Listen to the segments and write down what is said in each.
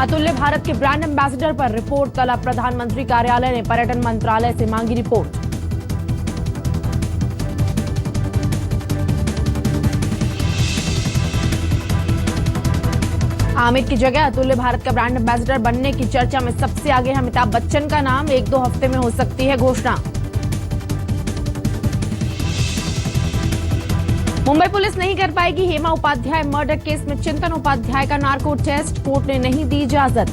अतुल्य भारत के brand ambassador पर रिपोर्ट तलब, प्रधानमंत्री कार्यालय ने पर्यटन मंत्रालय से मांगी रिपोर्ट। आमिर की जगह अतुल्य भारत का ब्रांड एम्बेसडर बनने की चर्चा में सबसे आगे है अमिताभ बच्चन का नाम, 1-2 हफ्ते में हो सकती है घोषणा। मुंबई पुलिस नहीं कर पाएगी हेमा उपाध्याय मर्डर केस में चिंतन उपाध्याय का नार्को टेस्ट, कोर्ट ने नहीं दी इजाजत।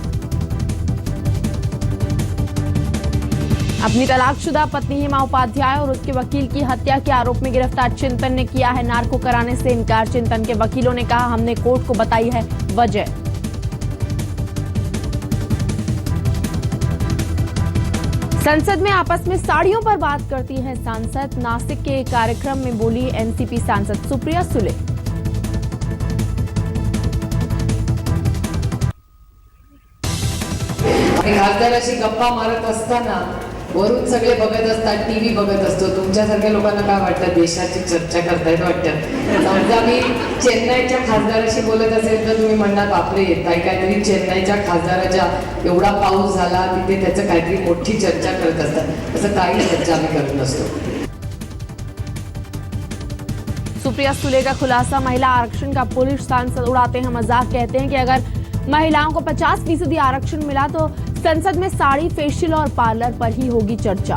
अपनी तलाकशुदा पत्नी हेमा उपाध्याय और उसके वकील की हत्या के आरोप में गिरफ्तार चिंतन ने किया है नार्को कराने से इनकार। चिंतन के वकीलों ने कहा, हमने कोर्ट को बताई है वजह। संसद में आपस में साड़ियों पर बात करती हैं सांसद, नासिक के कार्यक्रम में बोली एनसीपी सांसद सुप्रिया सुले। खासदाराशी गप्पा मारत असताना वरून सगळे बघत असतात, टीव्ही बघत असतो। तुमच्यासारख्या लोकांना काय वाटतं, देशाची चर्चा करतायत वाटतं। समजा मी चेन्नईच्या खासदाराशी बोलत असेल तर तुम्ही म्हणणार, बापरे ताई काहीतरी चेन्नईच्या खासदाराच्या एवढा पाऊस झाला तिथे त्याचं काहीतरी मोठी चर्चा करत असतात। असं काही चर्चा आम्ही करत नसतो। सुप्रिया सुले का खुलासा, महिला आरक्षण का पुलिस सांसद उड़ाते हैं मजाक, कहते हैं कि अगर महिलाओं को 50% आरक्षण मिला तो संसद में साड़ी, फेशियल और पार्लर पर ही होगी चर्चा।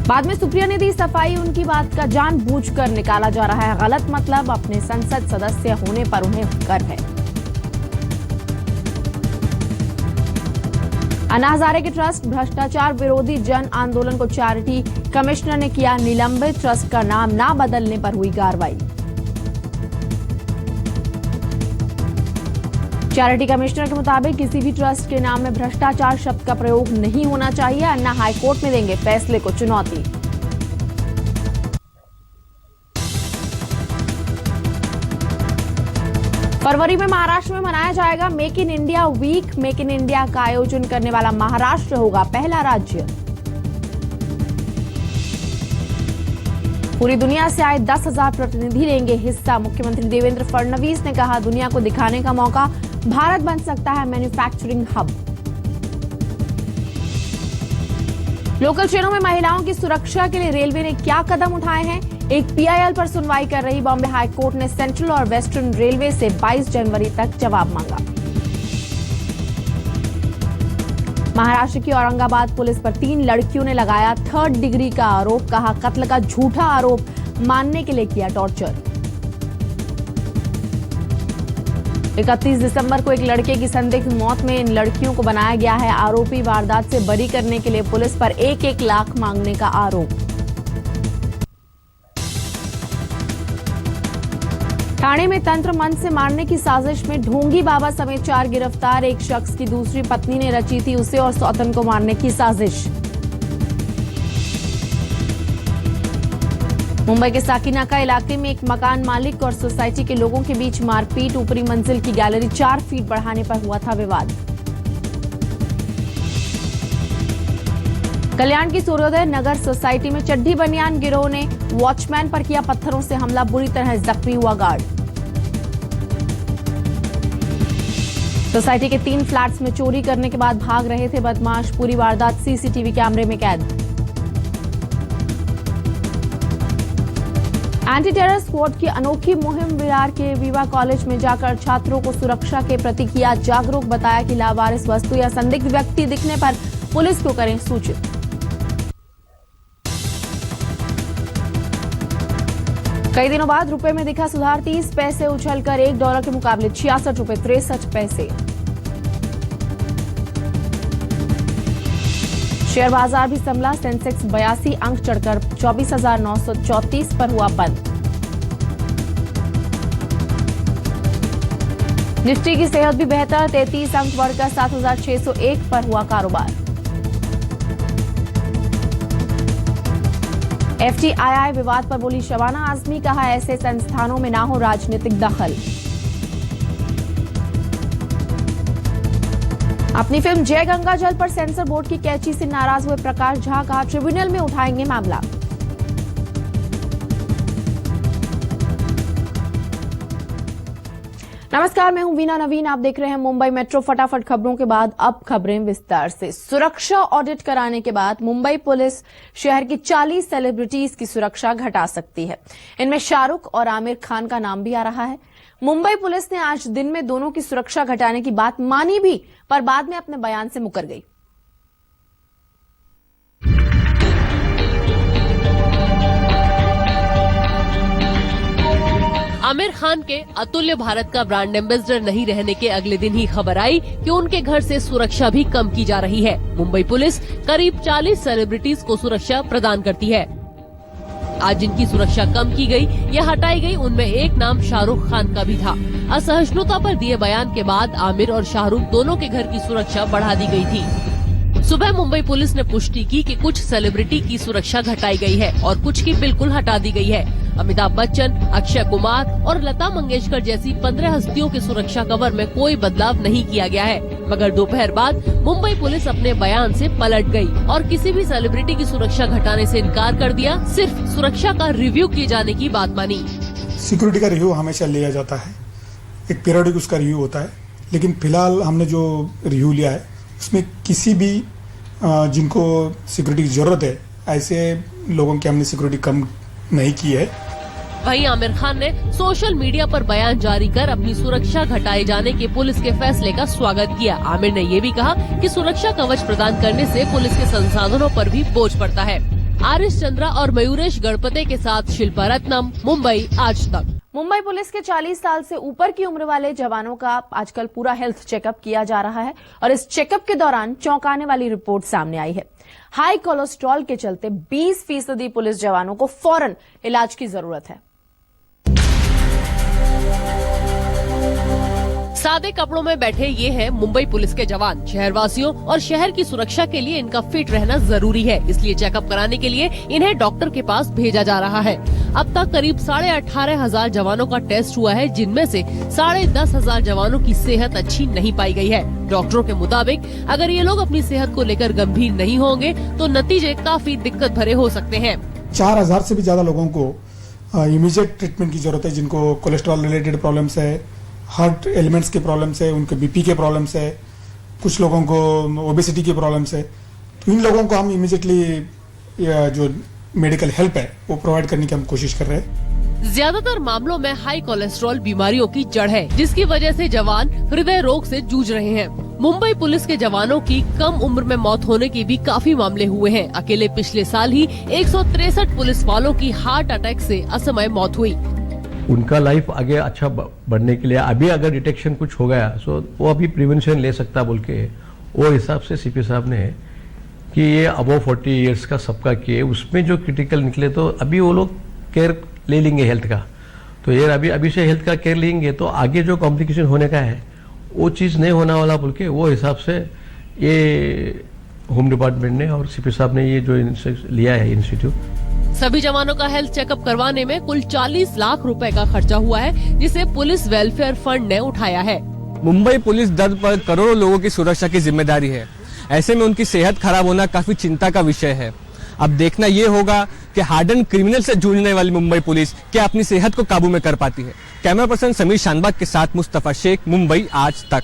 बाद में सुप्रिया ने दी सफाई, उनकी बात का जानबूझकर निकाला जा रहा है गलत मतलब, अपने संसद सदस्य होने पर उन्हें गर्व है। अन्ना हजारे के ट्रस्ट भ्रष्टाचार विरोधी जन आंदोलन को चैरिटी कमिश्नर ने किया निलंबित, ट्रस्ट का नाम ना बदलने पर हुई कार्रवाई। चैरिटी कमिश्नर के मुताबिक किसी भी ट्रस्ट के नाम में भ्रष्टाचार शब्द का प्रयोग नहीं होना चाहिए। अन्ना हाईकोर्ट में देंगे फैसले को चुनौती। फरवरी में महाराष्ट्र में मनाया जाएगा make in India week. Make in India का आयोजन करने वाला महाराष्ट्र होगा पहला राज्य। पूरी दुनिया से आए 10,000 प्रतिनिधि लेंगे हिस्सा। मुख्यमंत्री देवेंद्र फडणवीस ने कहा, दुनिया को दिखाने का मौका, भारत बन सकता है मैन्युफैक्चरिंग हब। लोकल ट्रेनों में महिलाओं की सुरक्षा के लिए रेलवे ने क्या कदम उठाए हैं? एक पीआईएल पर सुनवाई कर रही बॉम्बे हाईकोर्ट ने सेंट्रल और वेस्टर्न रेलवे से 22 जनवरी तक जवाब मांगा। महाराष्ट्र की औरंगाबाद पुलिस पर 3 लड़कियों ने लगाया 3rd डिग्री का आरोप, कहा कत्ल का झूठा आरोप मानने के लिए किया टॉर्चर। 31 दिसंबर को एक लड़के की संदिग्ध मौत में इन लड़कियों को बनाया गया है आरोपी। वारदात से बरी करने के लिए पुलिस पर 1-1 लाख मांगने का आरोप। ठाणे में तंत्र मंत्र से मारने की साजिश में ढोंगी बाबा समेत 4 गिरफ्तार। एक शख्स की दूसरी पत्नी ने रची थी उसे और सौतन को मारने की साजिश। मुंबई के साकीनाका इलाके में एक मकान मालिक और सोसाइटी के लोगों के बीच मारपीट। ऊपरी मंजिल की गैलरी 4 फीट बढ़ाने पर हुआ था विवाद। कल्याण की सूर्योदय नगर सोसाइटी में चड्ढी बनियान गिरोह ने वॉचमैन पर किया पत्थरों से हमला, बुरी तरह जख्मी हुआ गार्ड। सोसाइटी के 3 फ्लैट्स में चोरी करने के बाद भाग रहे थे बदमाश, पूरी वारदात सीसीटीवी कैमरे में कैद। एंटी टेरर स्क्वाड की अनोखी मुहिम, विरार के विवा कॉलेज में जाकर छात्रों को सुरक्षा के प्रति किया जागरूक, बताया कि लावारिस वस्तु या संदिग्ध व्यक्ति दिखने पर पुलिस को करें सूचित। कई दिनों बाद रुपए में दिखा सुधार, 30 पैसे उछलकर $1 के मुकाबले 66 रुपए 63 पैसे। शेयर बाजार भी संभला, सेंसेक्स 82 अंक चढ़कर 24,934 पर हुआ बंद। निफ्टी की सेहत भी बेहतर, 33 अंक बढ़कर 7,601 पर हुआ कारोबार। एफटीआईआई विवाद पर बोली शबाना आजमी, कहा ऐसे संस्थानों में ना हो राजनीतिक दखल। अपनी फिल्म जय गंगा जल पर सेंसर बोर्ड की कैची से नाराज हुए प्रकाश झा, कहा ट्रिब्यूनल में उठाएंगे मामला। नमस्कार, मैं हूं वीना नवीन। आप देख रहे हैं मुंबई मेट्रो। फटाफट खबरों के बाद अब खबरें विस्तार से। सुरक्षा ऑडिट कराने के बाद मुंबई पुलिस शहर की 40 सेलिब्रिटीज की सुरक्षा घटा सकती है। इनमें शाहरुख और आमिर खान का नाम भी आ रहा है। मुंबई पुलिस ने आज दिन में दोनों की सुरक्षा घटाने की बात मानी भी, पर बाद में अपने बयान से मुकर गई। आमिर खान के अतुल्य भारत का ब्रांड एम्बेसडर नहीं रहने के अगले दिन ही खबर आई कि उनके घर से सुरक्षा भी कम की जा रही है। मुंबई पुलिस करीब 40 सेलिब्रिटीज को सुरक्षा प्रदान करती है। आज जिनकी सुरक्षा कम की गई या हटाई गई, उनमें एक नाम शाहरुख खान का भी था। असहिष्णुता पर दिए बयान के बाद आमिर और शाहरुख दोनों के घर की सुरक्षा बढ़ा दी गई थी। सुबह मुंबई पुलिस ने पुष्टि की कि कुछ सेलिब्रिटी की सुरक्षा घटाई गई है और कुछ की बिल्कुल हटा दी गई है। अमिताभ बच्चन, अक्षय कुमार और लता मंगेशकर जैसी 15 हस्तियों की सुरक्षा कवर में कोई बदलाव नहीं किया गया है। मगर दोपहर बाद मुंबई पुलिस अपने बयान से पलट गई और किसी भी सेलिब्रिटी की सुरक्षा घटाने से इनकार कर दिया। सिर्फ सुरक्षा का रिव्यू किए जाने की बात मानी। सिक्योरिटी का रिव्यू हमेशा लिया जाता है, एक पीरियडिक उसका रिव्यू होता है, लेकिन फिलहाल हमने जो रिव्यू लिया है उसमें किसी भी जिनको सिक्योरिटी की जरूरत है ऐसे लोगों की हमने सिक्योरिटी कम नहीं की है। वहीं आमिर खान ने सोशल मीडिया पर बयान जारी कर अपनी सुरक्षा घटाए जाने के पुलिस के फैसले का स्वागत किया। आमिर ने ये भी कहा कि सुरक्षा कवच प्रदान करने से पुलिस के संसाधनों पर भी बोझ पड़ता है। आरिश चंद्रा और मयूरेश गणपते के साथ शिल्पा रत्नम, मुंबई आज तक। मुंबई पुलिस के 40 साल से ऊपर की उम्र वाले जवानों का आजकल पूरा हेल्थ चेकअप किया जा रहा है और इस चेकअप के दौरान चौंकाने वाली रिपोर्ट सामने आई है। हाई कोलेस्ट्रॉल के चलते 20% पुलिस जवानों को फौरन इलाज की जरूरत है। सादे कपड़ों में बैठे ये हैं मुंबई पुलिस के जवान। शहरवासियों और शहर की सुरक्षा के लिए इनका फिट रहना जरूरी है, इसलिए चेकअप कराने के लिए इन्हें डॉक्टर के पास भेजा जा रहा है। अब तक करीब 18,500 जवानों का टेस्ट हुआ है, जिनमें से 10,500 जवानों की सेहत अच्छी नहीं पाई गई है। डॉक्टरों के मुताबिक अगर ये लोग अपनी सेहत को लेकर गंभीर नहीं होंगे तो नतीजे काफी दिक्कत भरे हो सकते हैं। 4,000 से भी ज्यादा लोगों को इमीडिएट ट्रीटमेंट की जरूरत है, जिनको कोलेस्ट्रॉल रिलेटेड प्रॉब्लम्स है, हार्ट एलिमेंट्स के प्रॉब्लम्स है, उनके बीपी के प्रॉब्लम्स है, कुछ लोगों को ओबेसिटी के प्रॉब्लम्स है। तो इन लोगों को हम इमीडिएटली जो मेडिकल हेल्प है वो प्रोवाइड करने की हम कोशिश कर रहे हैं। ज्यादातर मामलों में हाई कोलेस्ट्रॉल बीमारियों की जड़ है, जिसकी वजह से जवान हृदय रोग से जूझ रहे हैं। मुंबई पुलिस के जवानों की कम उम्र में मौत होने के भी काफी मामले हुए हैं। अकेले पिछले साल ही 163 पुलिस वालों की हार्ट अटैक से असमय मौत हुई। उनका लाइफ आगे अच्छा बढ़ने के लिए अभी अगर डिटेक्शन कुछ हो गया सो वो अभी प्रिवेंशन ले सकता बोल के वो हिसाब से सीपी साहब ने कि ये अबव 40 इयर्स का सबका किए, उसमें जो क्रिटिकल निकले तो अभी वो लोग केयर ले लेंगे हेल्थ का। तो ये अभी से हेल्थ का केयर लेंगे तो आगे जो कॉम्प्लिकेशन होने का है वो चीज़ नहीं होने वाला बोल के वो हिसाब से ये होम डिपार्टमेंट ने और सीपी साहब ने ये जो लिया है इंस्टीट्यूट। सभी जवानों का हेल्थ चेकअप करवाने में कुल 40 लाख रुपए का खर्चा हुआ है, जिसे पुलिस वेलफेयर फंड ने उठाया है। मुंबई पुलिस दल पर करोड़ों लोगों की सुरक्षा की जिम्मेदारी है। ऐसे में उनकी सेहत खराब होना काफी चिंता का विषय है। अब देखना ये होगा कि हार्डन क्रिमिनल से जूझने वाली मुंबई पुलिस क्या अपनी सेहत को काबू में कर पाती है। कैमरा पर्सन समीर शानबाग के साथ मुस्तफा शेख, मुंबई आज तक।